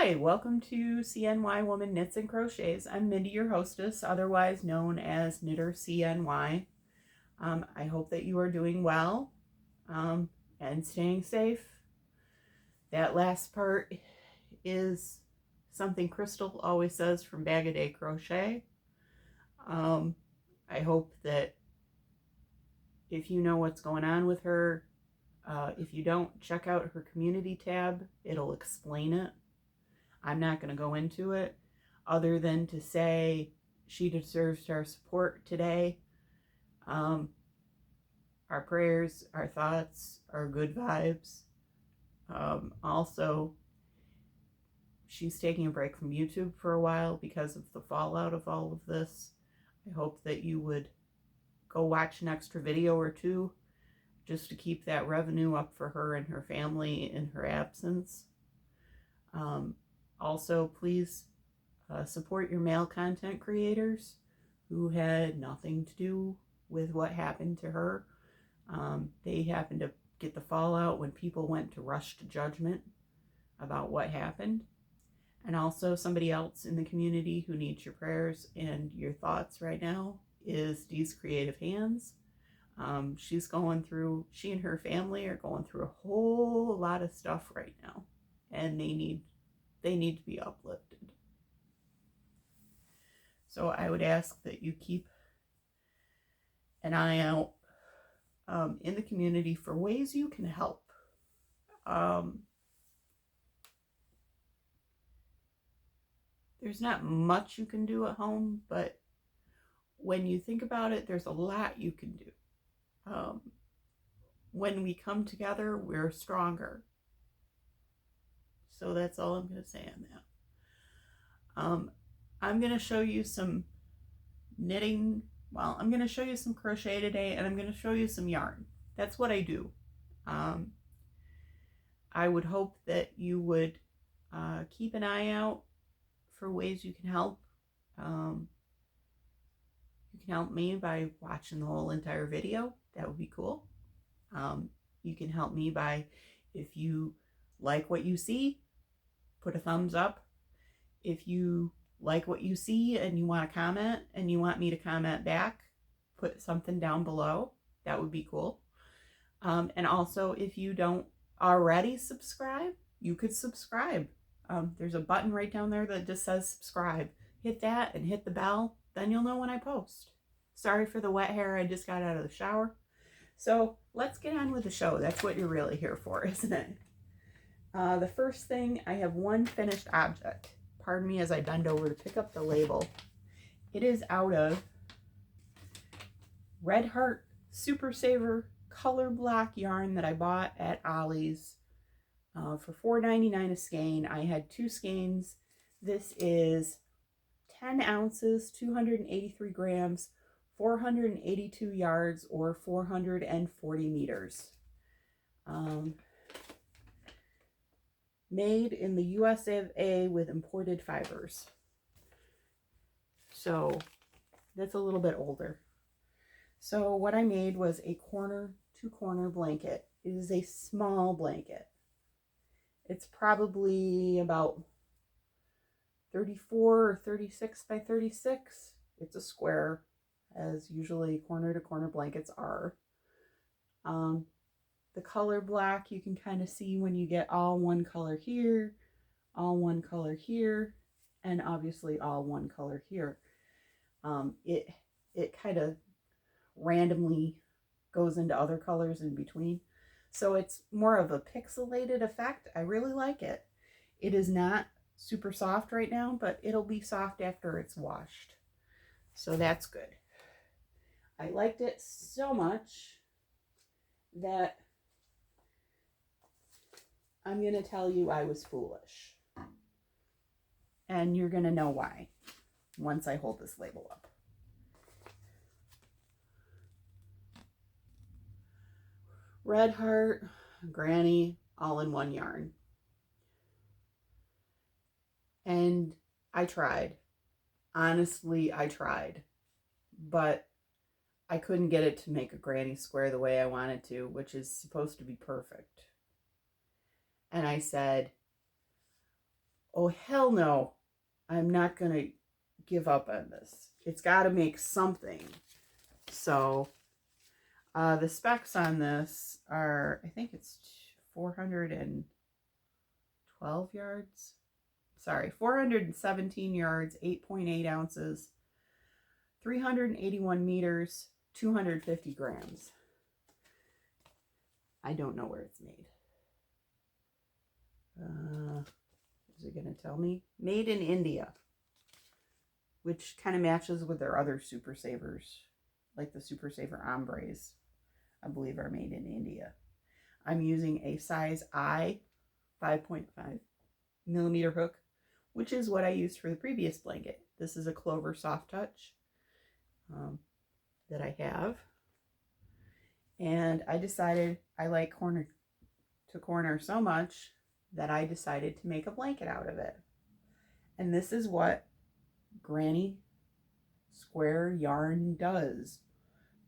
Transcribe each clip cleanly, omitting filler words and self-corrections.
Hi, welcome to CNY Woman Knits and Crochets. I'm Mindy, your hostess, otherwise known as Knitter CNY. I hope that you are doing well and staying safe. That last part is something Crystal always says from Bag O Day Crochet. I hope that if you know what's going on with her, if you don't, check out her community tab. It'll explain it. I'm not going to go into it other than to say she deserves our support today. Our prayers, our thoughts, our good vibes. Also, she's taking a break from YouTube for a while because of the fallout of all of this. I hope that you would go watch an extra video or two just to keep that revenue up for her and her family in her absence. Also, please support your male content creators who had nothing to do with what happened to her. They happened to get the fallout when people went to rush to judgment about what happened. And also somebody else in the community who needs your prayers and your thoughts right now is Dee's Creative Hands. She and her family are going through a whole lot of stuff right now, and they need to be uplifted. So I would ask that you keep an eye out in the community for ways you can help. There's not much you can do at home, but when you think about it, there's a lot you can do. When we come together, we're stronger. So that's all I'm going to say on that. I'm going to show you some knitting. Well, I'm going to show you some crochet today, and I'm going to show you some yarn. That's what I do. I would hope that you would keep an eye out for ways you can help. You can help me by watching the whole entire video. That would be cool. You can help me by, if you like what you see, put a thumbs up. If you like what you see and you want to comment and you want me to comment back, put something down below. That would be cool. And also, if you don't already subscribe, you could subscribe. There's a button right down there that just says subscribe. Hit that and hit the bell. Then you'll know when I post. Sorry for the wet hair. I just got out of the shower. So let's get on with the show. That's what you're really here for, isn't it? The first thing, I have one finished object. Pardon me as I bend over to pick up the label. It is out of Red Heart Super Saver color block yarn that I bought at Ollie's for $4.99 a skein. I had 2 skeins. This is 10 ounces, 283 grams, 482 yards, or 440 meters. Made in the USA with imported fibers. So that's a little bit older. So what I made was a two-corner blanket. It is a small blanket. It's probably about 34 or 36 by 36. It's a square, as usually corner-to-corner blankets are. The color black, you can kind of see when you get all one color here, all one color here, and obviously all one color here. It kind of randomly goes into other colors in between. So it's more of a pixelated effect. I really like it. It is not super soft right now, but it'll be soft after it's washed. So that's good. I liked it so much that I'm going to tell you I was foolish. And you're going to know why once I hold this label up. Red Heart, Granny, all in one yarn. And I tried. Honestly, I tried. But I couldn't get it to make a granny square the way I wanted to, which is supposed to be perfect. And I said, oh hell no, I'm not going to give up on this. It's got to make something. So the specs on this are, I think it's 412 yards. Sorry, 417 yards, 8.8 ounces, 381 meters, 250 grams. I don't know where it's made. Is it going to tell me? Made in India, which kind of matches with their other Super Savers, like the Super Saver Ombres, I believe are made in India. I'm using a size I 5.5 millimeter hook, which is what I used for the previous blanket. This is a Clover Soft Touch that I have. And I decided I like corner to corner so much that I decided to make a blanket out of it. And this is what Granny Square yarn does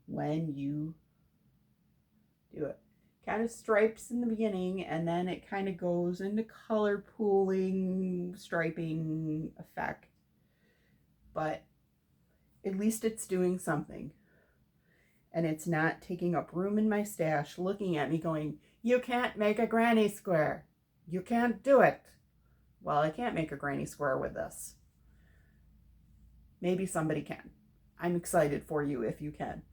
when you do it. Kind of stripes in the beginning, and then it kind of goes into color pooling, striping effect. But at least it's doing something. And it's not taking up room in my stash, looking at me going, you can't make a granny square. You can't do it. Well, I can't make a granny square with this. Maybe somebody can. I'm excited for you if you can.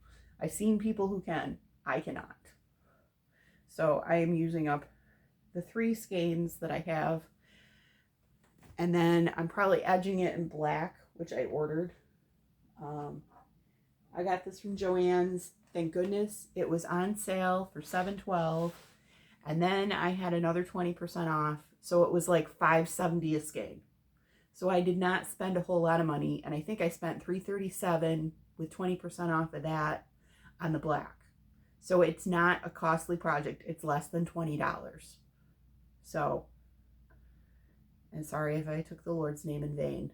I've seen people who can. I cannot. So I am using up the 3 skeins that I have. And then I'm probably edging it in black, which I ordered. I got this from Joann's. Thank goodness it was on sale for $7.12. And then I had another 20% off. So it was like $5.70 a skein. So I did not spend a whole lot of money. And I think I spent $3.37 with 20% off of that on the black. So it's not a costly project. It's less than $20. So, and sorry if I took the Lord's name in vain.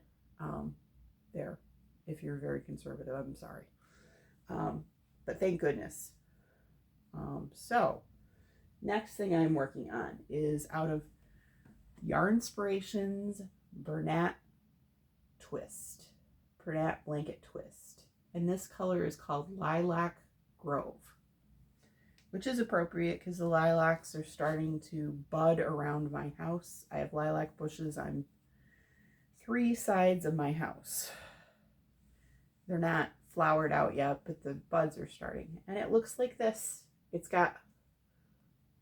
There, if you're very conservative, I'm sorry. But thank goodness. So, next thing I'm working on is out of Yarnspirations Bernat Blanket Twist. And this color is called Lilac Grove, which is appropriate because the lilacs are starting to bud around my house. I have lilac bushes on 3 sides of my house. They're not flowered out yet, but the buds are starting. And it looks like this. It's got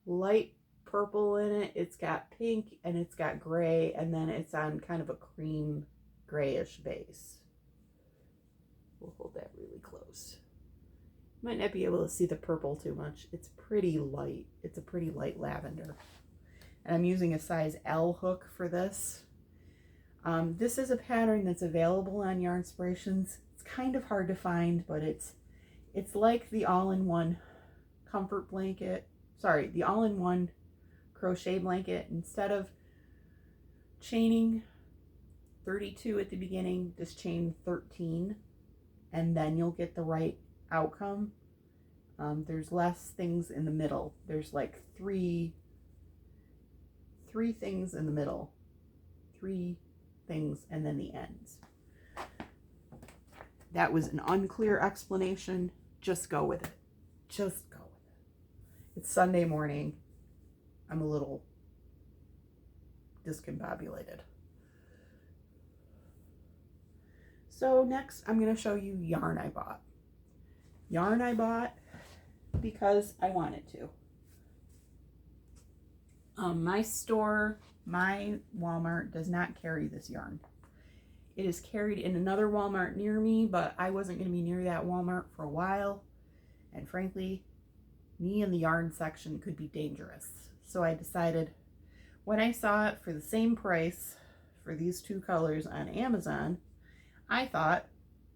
light purple in it, it's got pink, and it's got gray, and then it's on kind of a cream grayish base. We'll hold that really close. Might not be able to see the purple too much. It's pretty light. It's a pretty light lavender. And I'm using a size L hook for this. This is a pattern that's available on Yarnspirations. It's kind of hard to find, but it's like the all-in-one comfort blanket. Sorry, the all-in-one crochet blanket. Instead of chaining 32 at the beginning, just chain 13, and then you'll get the right outcome. There's less things in the middle. There's like three things in the middle. 3 things and then the ends. That was an unclear explanation. Just go with it. Just go with it. It's Sunday morning. I'm a little discombobulated. So next I'm going to show you yarn I bought. Yarn I bought because I wanted to. My store, my Walmart does not carry this yarn. It is carried in another Walmart near me, but I wasn't going to be near that Walmart for a while. And frankly, me in the yarn section could be dangerous. So I decided when I saw it for the same price for these 2 colors on Amazon, I thought,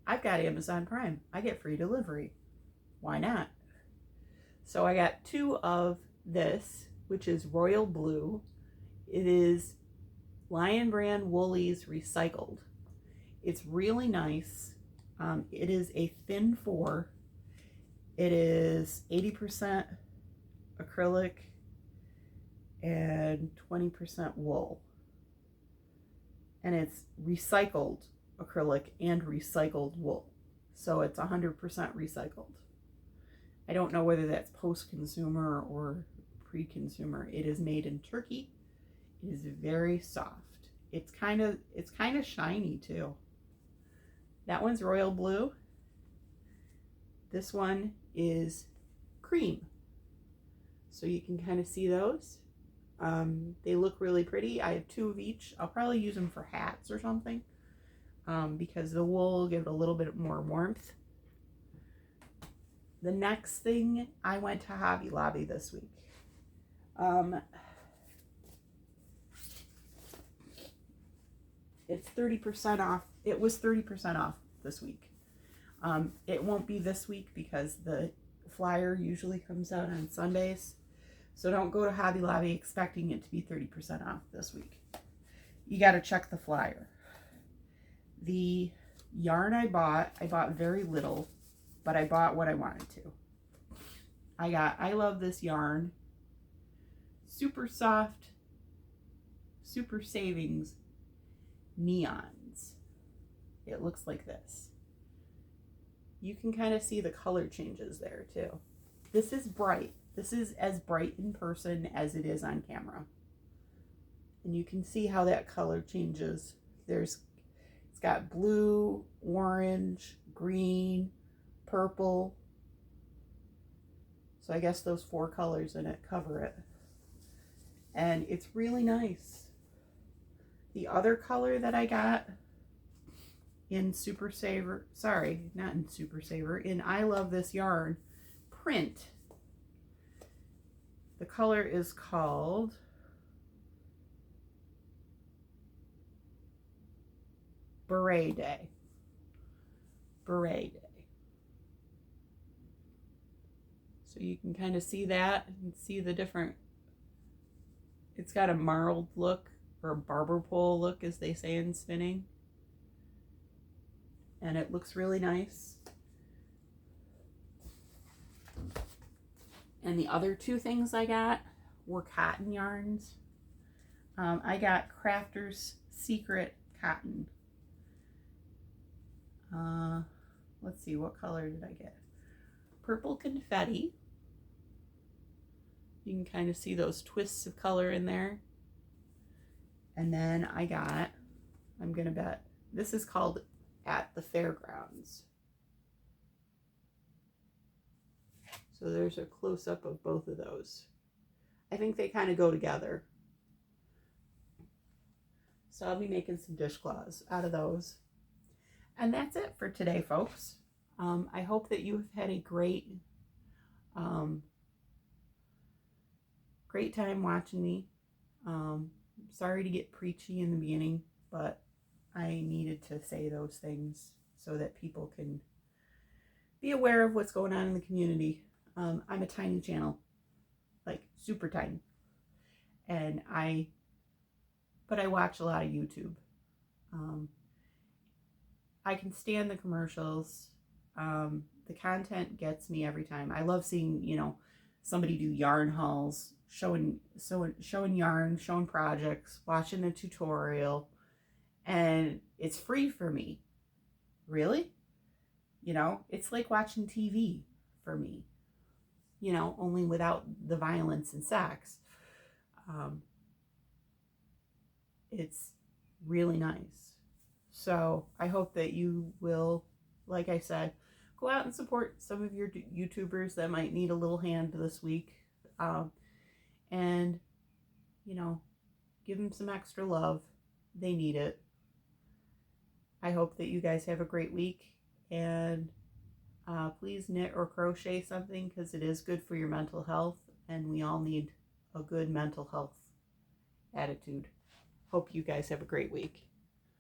I've got Amazon Prime. I get free delivery. Why not? So I got 2 of this, which is Royal Blue. It is Lion Brand Woolies Recycled. It's really nice. It is a thin 4. It is 80% acrylic and 20% wool. and it's recycled acrylic and recycled wool. So it's 100% recycled. I don't know whether that's post-consumer or pre-consumer. It is made in Turkey. It is very soft. It's kind of shiny too. That one's royal blue. This one is cream. So you can kind of see those. They look really pretty. I have 2 of each. I'll probably use them for hats or something, because the wool will give it a little bit more warmth. The next thing, I went to Hobby Lobby this week. It's 30% off. It was 30% off this week. It won't be this week because the flyer usually comes out on Sundays. So don't go to Hobby Lobby expecting it to be 30% off this week. You got to check the flyer. The yarn I bought very little, but I bought what I wanted to. I love this yarn. Super soft, super savings neons. It looks like this. You can kind of see the color changes there too. This is bright. This is as bright in person as it is on camera. And you can see how that color changes. It's got blue, orange, green, purple. So I guess those 4 colors in it cover it. And it's really nice. The other color that I got in Super Saver, sorry, not in Super Saver, in I Love This Yarn print. The color is called Beret Day. Beret Day. So you can kind of see that and see the different, it's got a marled look, or a barber pole look, as they say in spinning. And it looks really nice. And the other 2 things I got were cotton yarns. I got Crafter's Secret Cotton. Let's see, what color did I get? Purple Confetti. You can kind of see those twists of color in there. And then I got, I'm gonna bet, this is called At the Fairgrounds. So there's a close-up of both of those. I think they kind of go together. So I'll be making some dishcloths out of those. And that's it for today, folks. I hope that you've had a great time watching me. Sorry to get preachy in the beginning, but I needed to say those things so that people can be aware of what's going on in the community. I'm a tiny channel, like super tiny, and but I watch a lot of YouTube. I can stand the commercials. The content gets me every time. I love seeing, somebody do yarn hauls, showing yarn, showing projects, watching a tutorial, and it's free for me. Really? It's like watching TV for me. Only without the violence and sex. It's really nice. So I hope that you will, like I said, go out and support some of your YouTubers that might need a little hand this week. And, give them some extra love. They need it. I hope that you guys have a great week. And please knit or crochet something, because it is good for your mental health. And we all need a good mental health attitude. Hope you guys have a great week.